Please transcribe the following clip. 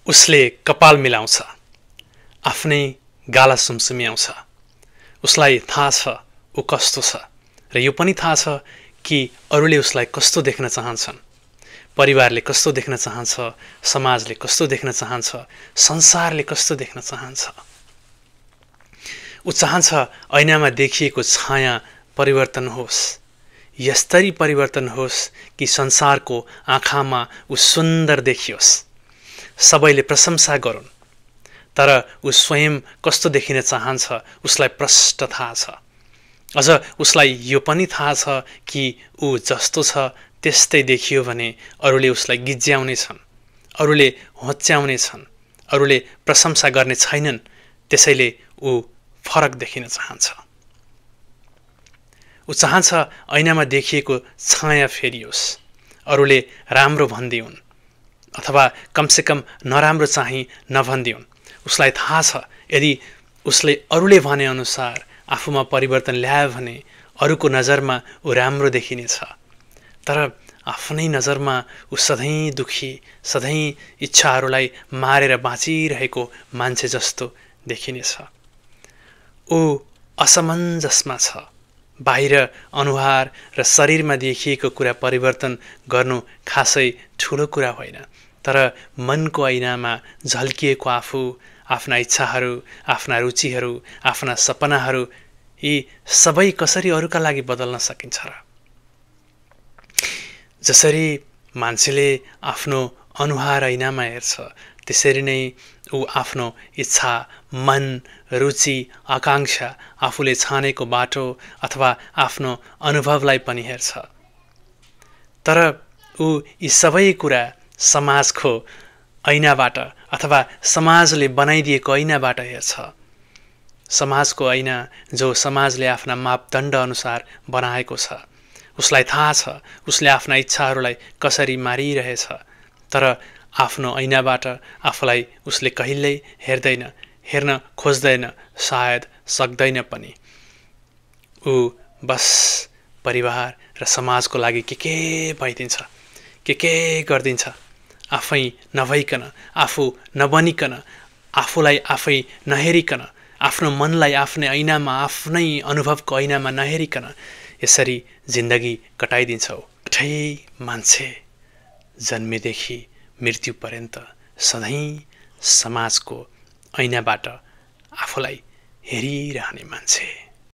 उसले कपाल मिलाउँछ, आफ्नै गाला सुमसुम्याउँछ। उसलाई थाहा छ ऊ कस्तो छ र यो पनि थाहा छ कि अरूले उसलाई कस्तो देख्न चाहन्छन्, परिवारले कस्तो देख्न चाहन्छ, समाजले कस्तो देख्न चाहन्छ, संसारले कस्तो देख्न चाहन्छ। ऊ चाहन्छ ऐनामा देखिएको छाया परिवर्तन होस्, यस्तरी परिवर्तन होस् कि संसारको आँखामा ऊ सुन्दर देखियोस्, सबैले प्रशंसा गरून्। तर ऊ स्वयं कस्तो देखिन चाहन्छ उसलाई प्रष्ट थाहा छ। अझ उसलाई यो पनि थाहा छ कि ऊ जस्तो छ त्यस्तै देखियो भने अरूले उसलाई गिज्याउने छन्, अरूले होच्याउने छन्, अरूले प्रशंसा गर्ने छैनन्। त्यसैले ऊ फरक देखिन चाहन्छ। ऊ चाहन्छ ऐनामा देखिएको छाया फेरियोस्, अरूले राम्रो भनिदिउन् अथवा कमसेकम नराम्रो चाहिँ नभनिदिउन्। उसलाई थाहा छ यदि उसले अरूले भने अनुसार आफूमा परिवर्तन ल्यायो भने अरूको नजरमा ऊ राम्रो देखिनेछ। तर आफ्नै नजरमा ऊ सधैँ दुखी, सधैँ इच्छाहरूलाई मारेर बाँचिरहेको मान्छे जस्तो देखिनेछ। ऊ असमञ्जसमा छ। बाहिर अनुहार र शरीरमा देखिएको कुरा परिवर्तन गर्नु खासै ठुलो कुरा होइन, तर मनको ऐनामा झल्किएको आफू, आफ्ना इच्छाहरू, आफ्ना रुचिहरू, आफ्ना सपनाहरू यी सबै कसरी अरूका लागि बदल्न सकिन्छ र? जसरी मान्छेले आफ्नो अनुहार ऐनामा हेर्छ त्यसरी नै ऊ आफ्नो इच्छा, मन, रुचि, आकांक्षा, आफूले छानेको बाटो अथवा आफ्नो अनुभवलाई पनि हेर्छ। तर ऊ यी सबै कुरा समाजको ऐनाबाट अथवा समाजले बनाइदिएको ऐनाबाट हेर्छ। समाजको ऐना जो समाजले आफ्ना मापदण्ड अनुसार बनाएको छ। उसलाई थाहा छ उसले आफ्ना इच्छाहरूलाई कसरी मारिरहेछ, तर आफ्नो ऐनाबाट आफूलाई उसले कहिल्यै हेर्दैन, हेर्न खोज्दैन, सायद सक्दैन पनि। ऊ बस परिवार र समाजको लागि के भइदिन्छ, के गरिदिन्छ, आफै नभइकन, आफू नबनिकन, आफूलाई आफै नहेरिकन, आफ्नो मनलाई आफ्नै ऐनामा, आफ्नै अनुभवको ऐनामा नहेरिकन यसरी जिन्दगी कटाइदिन्छौ। एउटै मान्छे जन्मेदेखि मृत्युपर्यन्त सधैँ समाजको ऐनाबाट आफूलाई हेरिरहने मान्छे।